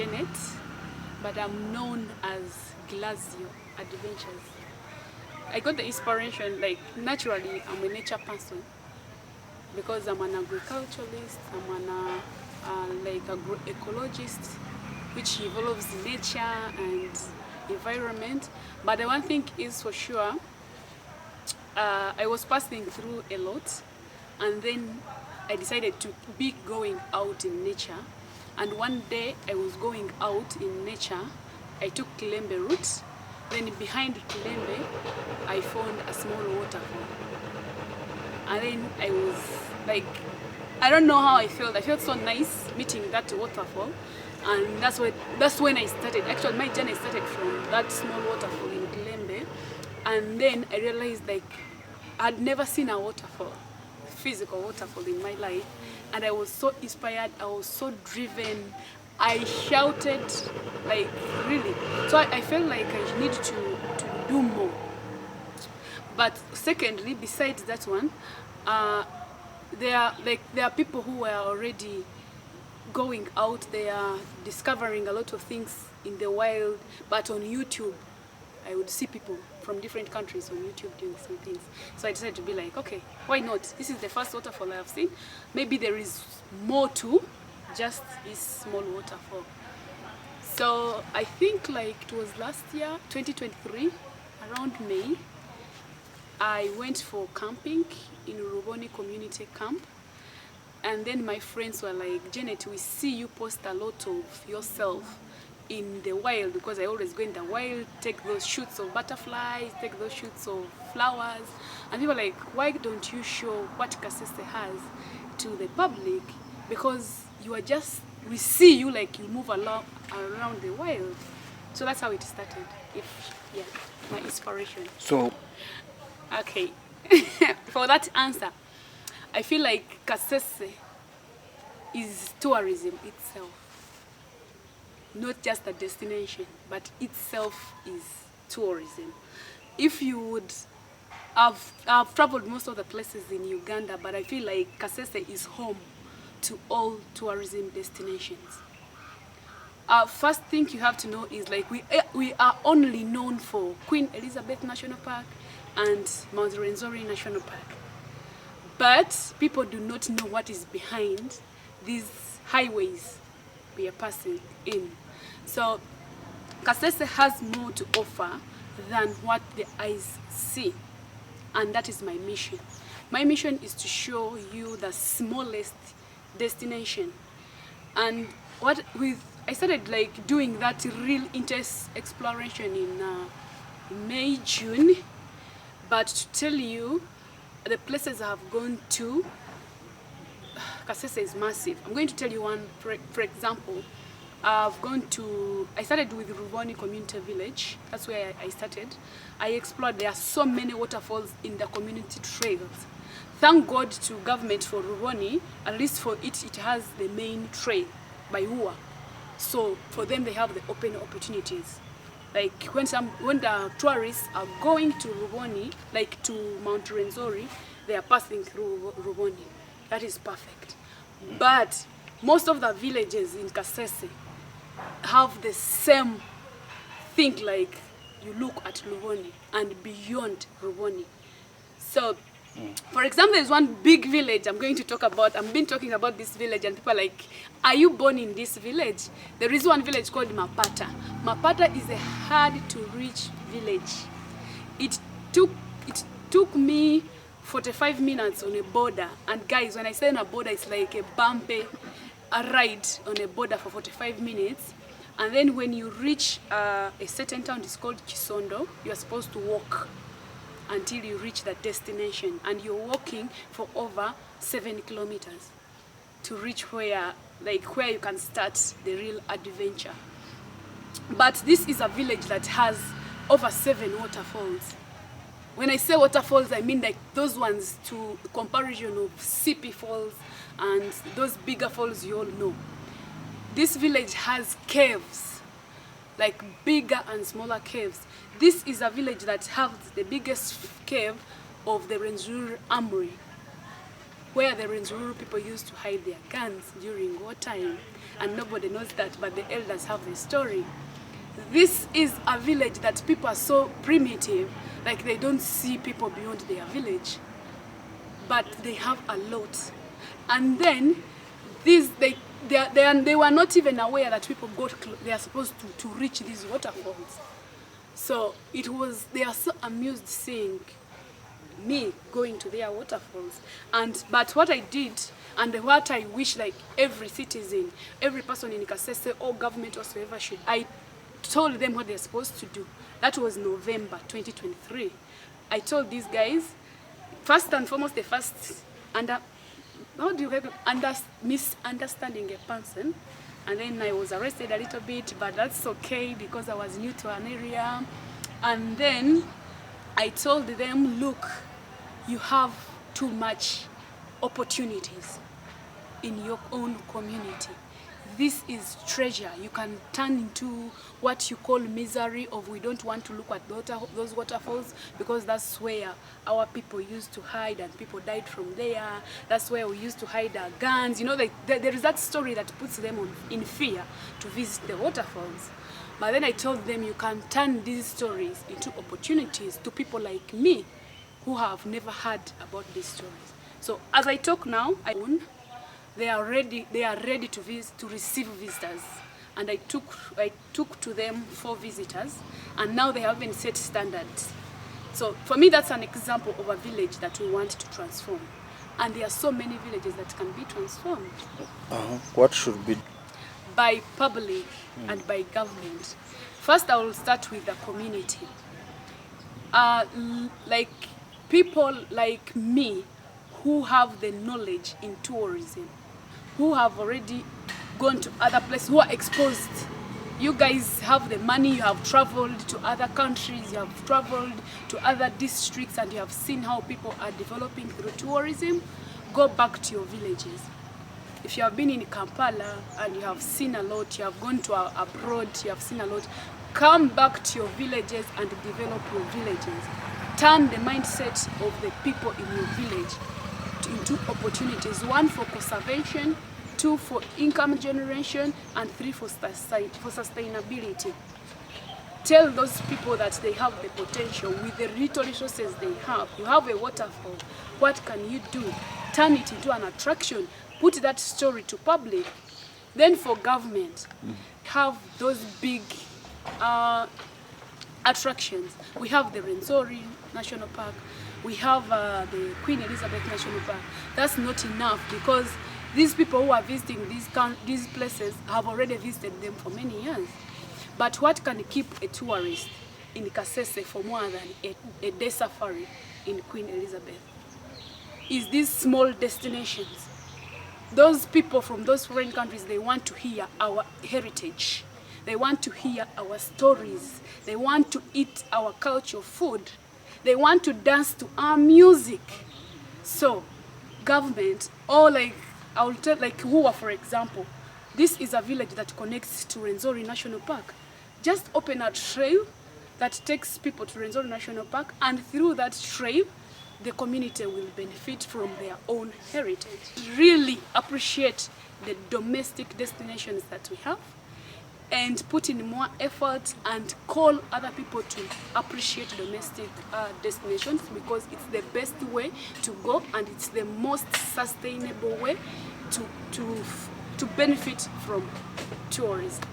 Janet, but I'm known as Glazio Adventures. I got the inspiration, like naturally, I'm a nature person because I'm an agriculturalist, I'm an like agroecologist, which involves nature and environment. But the one thing is for sure, I was passing through a lot, and then I decided to be going out in nature. And one day I was going out in nature, I took Kilembe route, then behind Kilembe I found a small waterfall. And then I was like, I don't know how I felt. I felt so nice meeting that waterfall. And that's when I started. Actually, my journey started from that small waterfall in Kilembe. And then I realized like I'd never seen a waterfall, physical waterfall in my life. And I was so inspired, I was so driven. I shouted, like really. So I felt like I need to do more. But secondly, besides that one, there are people who are already going out there, discovering a lot of things in the wild. But on YouTube, I would see people from different countries on YouTube doing some things. So I decided to be like, okay, why not? This is the first waterfall I have seen. Maybe there is more to just this small waterfall. So I think like it was last year, 2023, around May, I went for camping in Ruboni community camp. And then my friends were like, Janet, we see you post a lot of yourself in the wild, because I always go in the wild, take those shoots of butterflies, take those shoots of flowers. And people were like, why don't you show what Kasese has to the public? Because you are just, we see you like you move along around the wild. So that's how it started. Yeah, my inspiration. So, okay, for that answer, I feel like Kasese is tourism itself. Not just a destination, but itself is tourism. If you would, I've traveled most of the places in Uganda, but I feel like Kasese is home to all tourism destinations. First thing you have to know is like we are only known for Queen Elizabeth National Park and Mount Rwenzori National Park. But people do not know what is behind these highways we are passing in. So Kasese has more to offer than what the eyes see. And that is my mission. My mission is to show you the smallest destination. And I started like doing that real intense exploration in May, June. But to tell you, the places I have gone to, Kasese is massive. I'm going to tell you one, for example. I started with Ruboni Community Village. That's where I started. I explored, there are so many waterfalls in the community trails. Thank God to government for Ruboni, at least for it has the main trail by Ua. So for them, they have the open opportunities. Like when the tourists are going to Ruboni, like to Mount Rwenzori, they are passing through Ruboni. That is perfect. But most of the villages in Kasese have the same thing, like you look at Ruboni and beyond Ruboni. So, for example, there's one big village I'm going to talk about. I've been talking about this village and people are like, are you born in this village? There is one village called Mapata. Mapata is a hard to reach village. It took me 45 minutes on a border. And guys, when I say on a border, it's like a bumpy ride on a border for 45 minutes. And then when you reach a certain town, it's called Kisondo, you are supposed to walk until you reach that destination. And you're walking for over 7 kilometers to reach where you can start the real adventure. But this is a village that has over 7 waterfalls. When I say waterfalls, I mean like those ones to comparison of Sipi Falls and those bigger falls you all know. This village has caves, like bigger and smaller caves. This is a village that has the biggest cave of the Rwenzori Armory. where the Rwenzururu people used to hide their guns during wartime, and nobody knows that, but the elders have the story. This is a village that people are so primitive, like they don't see people beyond their village, but they have a lot. And then they were not even aware that people they are supposed to reach these waterfalls. So they are so amused seeing me going to their waterfalls. But what I did, and what I wish like every citizen, every person in Kasese or government or whoever should, I told them what they're supposed to do. That was November 2023. I told these guys, first and foremost, the first misunderstanding a person, and then I was arrested a little bit, but that's okay because I was new to an area. And then I told them, look, you have too much opportunities in your own community. This is treasure. You can turn into what you call misery of we don't want to look at those waterfalls because that's where our people used to hide and people died from there. That's where we used to hide our guns. You know, there is that story that puts them in fear to visit the waterfalls. But then I told them you can turn these stories into opportunities to people like me who have never heard about these stories. So as I talk now, they are ready to receive visitors, and I took to them 4 visitors, and now they have been set standards. So for me, that's an example of a village that we want to transform, and there are so many villages that can be transformed. What should be? By public and by government. First, I will start with the community. Like people like me who have the knowledge in tourism, who have already gone to other places, who are exposed. You guys have the money, you have traveled to other countries, you have traveled to other districts, and you have seen how people are developing through tourism. Go back to your villages. If you have been in Kampala and you have seen a lot, you have gone to abroad, you have seen a lot, come back to your villages and develop your villages. Turn the mindset of the people in your village into opportunities. 1 for conservation, 2 for income generation, and 3 for sustainability. Tell those people that they have the potential with the little resources they have. You have a waterfall. What can you do? Turn it into an attraction. Put that story to public. Then for government, have those big attractions. We have the Rwenzori National Park. We have the Queen Elizabeth National Park. That's not enough because these people who are visiting these places have already visited them for many years. But what can keep a tourist in Kasese for more than a day safari in Queen Elizabeth? Is these small destinations. Those people from those foreign countries, they want to hear our heritage. They want to hear our stories. They want to eat our cultural food. They want to dance to our music. So, government, or like, I will tell, like Hua, for example, this is a village that connects to Rwenzori National Park. Just open a trail that takes people to Rwenzori National Park, and through that trail, the community will benefit from their own heritage. Really appreciate the domestic destinations that we have, and put in more effort and call other people to appreciate domestic destinations, because it's the best way to go and it's the most sustainable way to benefit from tourism.